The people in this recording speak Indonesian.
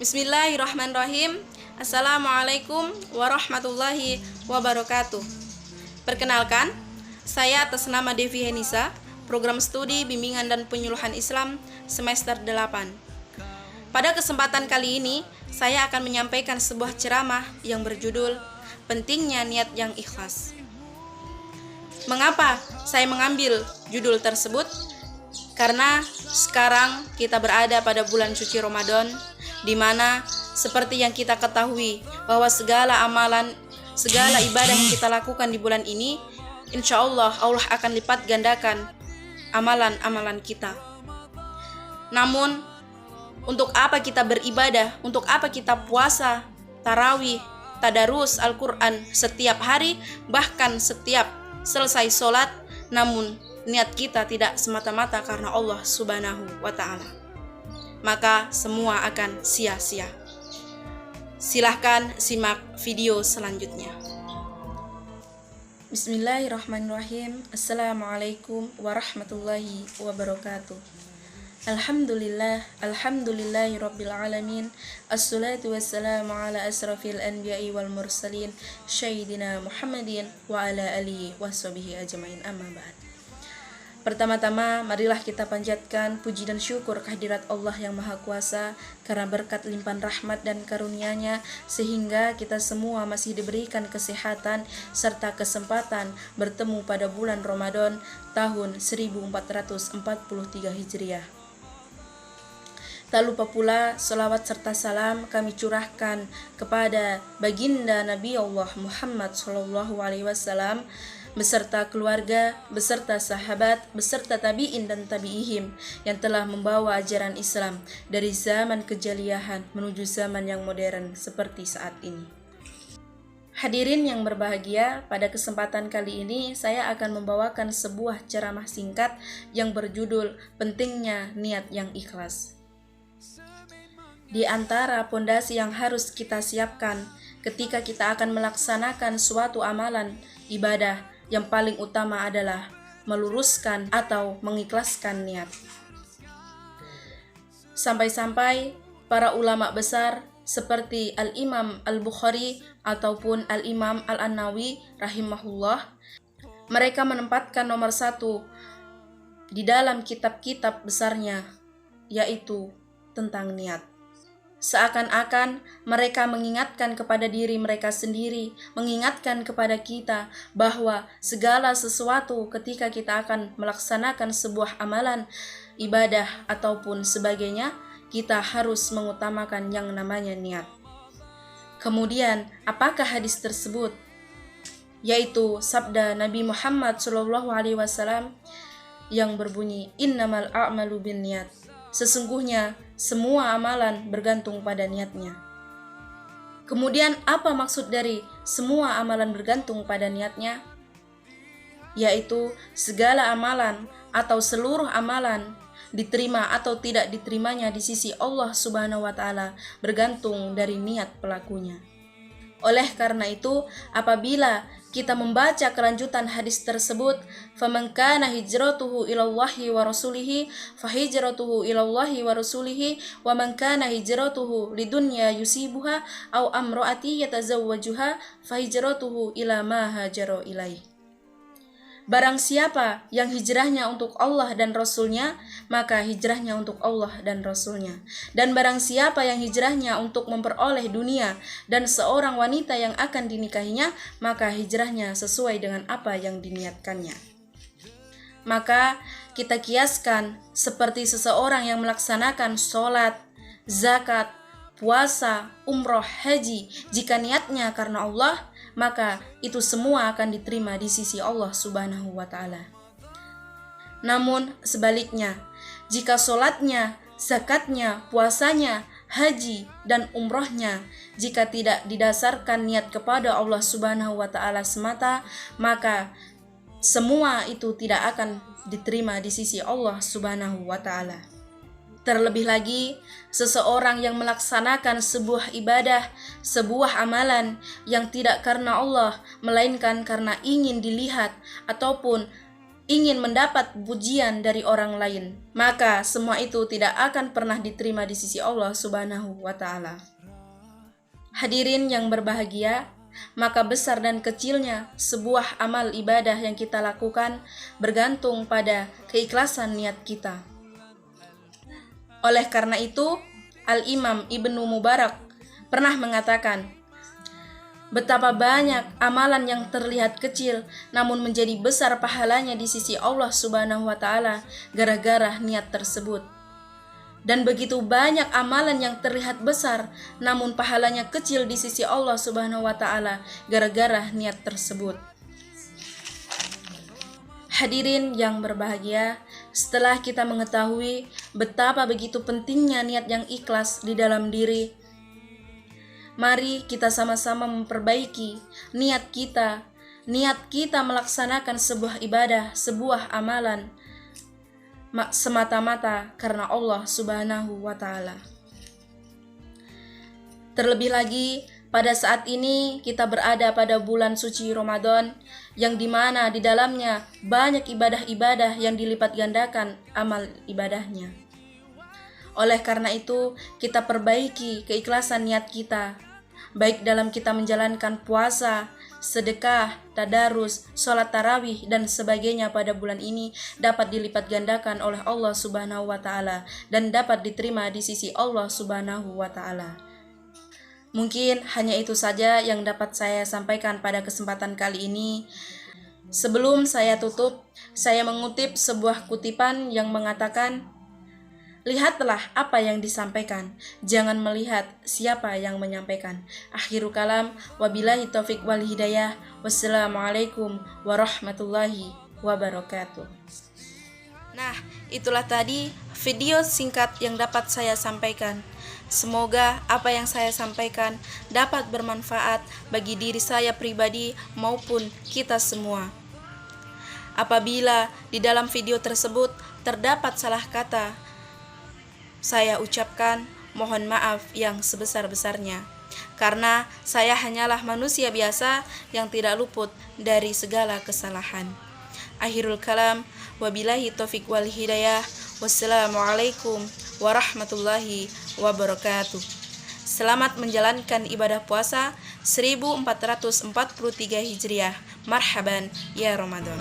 Bismillahirrahmanirrahim. Assalamualaikum warahmatullahi wabarakatuh. Perkenalkan, saya atas nama Devi Henisa, Program Studi Bimbingan dan Penyuluhan Islam semester 8. Pada kesempatan kali ini, saya akan menyampaikan sebuah ceramah yang berjudul Pentingnya Niat yang Ikhlas. Mengapa saya mengambil judul tersebut? Karena sekarang kita berada pada bulan suci Ramadan, di mana seperti yang kita ketahui bahwa segala amalan, segala ibadah yang kita lakukan di bulan ini, insya Allah akan lipat gandakan amalan-amalan kita. Namun, untuk apa kita beribadah? Untuk apa kita puasa, tarawih, tadarus Al-Quran setiap hari, bahkan setiap selesai sholat, namun niat kita tidak semata-mata karena Allah Subhanahu wa Ta'ala, maka semua akan sia-sia. Silahkan simak video selanjutnya. Bismillahirrahmanirrahim. Assalamualaikum warahmatullahi wabarakatuh. Alhamdulillahi rabbil alamin. Assalatu wassalamu ala asrafil anbiya'i wal mursalin, Sayyidina Muhammadin wa ala alihi washabihi ajmain, amma ba'd. Pertama-tama, marilah kita panjatkan puji dan syukur kehadirat Allah yang Maha Kuasa, karena berkat limpahan rahmat dan karunia-Nya sehingga kita semua masih diberikan kesehatan serta kesempatan bertemu pada bulan Ramadan tahun 1443 Hijriah. Tak lupa pula salawat serta salam kami curahkan kepada baginda Nabi Allah Muhammad SAW beserta keluarga, beserta sahabat, beserta tabi'in dan tabi'ihim yang telah membawa ajaran Islam dari zaman kejalihan menuju zaman yang modern seperti saat ini. Hadirin yang berbahagia, pada kesempatan kali ini saya akan membawakan sebuah ceramah singkat yang berjudul Pentingnya Niat yang Ikhlas. Di antara pondasi yang harus kita siapkan ketika kita akan melaksanakan suatu amalan ibadah, yang paling utama adalah meluruskan atau mengikhlaskan niat. Sampai-sampai para ulama besar seperti Al-Imam Al-Bukhari ataupun Al-Imam Al-An-Nawawi rahimahullah, mereka menempatkan nomor 1 di dalam kitab-kitab besarnya, yaitu tentang niat. Seakan-akan mereka mengingatkan kepada diri mereka sendiri, mengingatkan kepada kita bahwa segala sesuatu ketika kita akan melaksanakan sebuah amalan, ibadah ataupun sebagainya, kita harus mengutamakan yang namanya niat. Kemudian, apakah hadis tersebut? Yaitu sabda Nabi Muhammad SAW yang berbunyi, Innamal a'malu binniyat. Sesungguhnya semua amalan bergantung pada niatnya. Kemudian apa maksud dari semua amalan bergantung pada niatnya? Yaitu segala amalan atau seluruh amalan diterima atau tidak diterimanya di sisi Allah Subhanahu wa Ta'ala bergantung dari niat pelakunya. Oleh karena itu, apabila kita membaca kelanjutan hadis tersebut, faman kana hijratuhu ilallahi wa rasulihi fahijratuhu ilallahi wa rasulihi wa man kana hijratuhu lidunya yusibuha aw amraati yatazawwajuha fahijratuhu ila ma hajara ilaih. Barang siapa yang hijrahnya untuk Allah dan Rasulnya, maka hijrahnya untuk Allah dan Rasulnya. Dan barang siapa yang hijrahnya untuk memperoleh dunia dan seorang wanita yang akan dinikahinya, maka hijrahnya sesuai dengan apa yang diniatkannya. Maka kita kiaskan seperti seseorang yang melaksanakan sholat, zakat, puasa, umroh, haji. Jika niatnya karena Allah, maka itu semua akan diterima di sisi Allah Subhanahu wa Ta'ala. Namun sebaliknya, jika sholatnya, zakatnya, puasanya, haji, dan umrohnya, jika tidak didasarkan niat kepada Allah Subhanahu wa Ta'ala semata, maka semua itu tidak akan diterima di sisi Allah Subhanahu wa Ta'ala. Terlebih lagi, seseorang yang melaksanakan sebuah ibadah, sebuah amalan yang tidak karena Allah, melainkan karena ingin dilihat ataupun ingin mendapat pujian dari orang lain, maka semua itu tidak akan pernah diterima di sisi Allah Subhanahu wa Ta'ala. Hadirin yang berbahagia, maka besar dan kecilnya sebuah amal ibadah yang kita lakukan bergantung pada keikhlasan niat kita. Oleh karena itu, Al-Imam Ibnu Mubarak pernah mengatakan, betapa banyak amalan yang terlihat kecil namun menjadi besar pahalanya di sisi Allah Subhanahu wa Ta'ala gara-gara niat tersebut. Dan begitu banyak amalan yang terlihat besar namun pahalanya kecil di sisi Allah Subhanahu wa Ta'ala gara-gara niat tersebut. Hadirin yang berbahagia, setelah kita mengetahui betapa begitu pentingnya niat yang ikhlas di dalam diri, mari kita sama-sama memperbaiki niat kita melaksanakan sebuah ibadah, sebuah amalan semata-mata karena Allah Subhanahu wa Ta'ala. Terlebih lagi, pada saat ini kita berada pada bulan suci Ramadan yang dimana di dalamnya banyak ibadah-ibadah yang dilipat gandakan amal ibadahnya. Oleh karena itu, kita perbaiki keikhlasan niat kita, baik dalam kita menjalankan puasa, sedekah, tadarus, sholat tarawih, dan sebagainya pada bulan ini dapat dilipat gandakan oleh Allah Subhanahu wa Ta'ala dan dapat diterima di sisi Allah Subhanahu wa Ta'ala. Mungkin hanya itu saja yang dapat saya sampaikan pada kesempatan kali ini. Sebelum saya tutup, saya mengutip sebuah kutipan yang mengatakan, lihatlah apa yang disampaikan, jangan melihat siapa yang menyampaikan. Akhirul kalam, wabillahi taufik wal hidayah. Wassalamualaikum warahmatullahi wabarakatuh. Nah, itulah tadi video singkat yang dapat saya sampaikan. Semoga apa yang saya sampaikan dapat bermanfaat bagi diri saya pribadi maupun kita semua. Apabila di dalam video tersebut terdapat salah kata, saya ucapkan mohon maaf yang sebesar-besarnya, karena saya hanyalah manusia biasa yang tidak luput dari segala kesalahan. Akhirul kalam, wabillahi taufik wal hidayah. Wassalamualaikum warahmatullahi wabarakatuh. Selamat menjalankan ibadah puasa 1443 Hijriah. Marhaban ya Ramadan.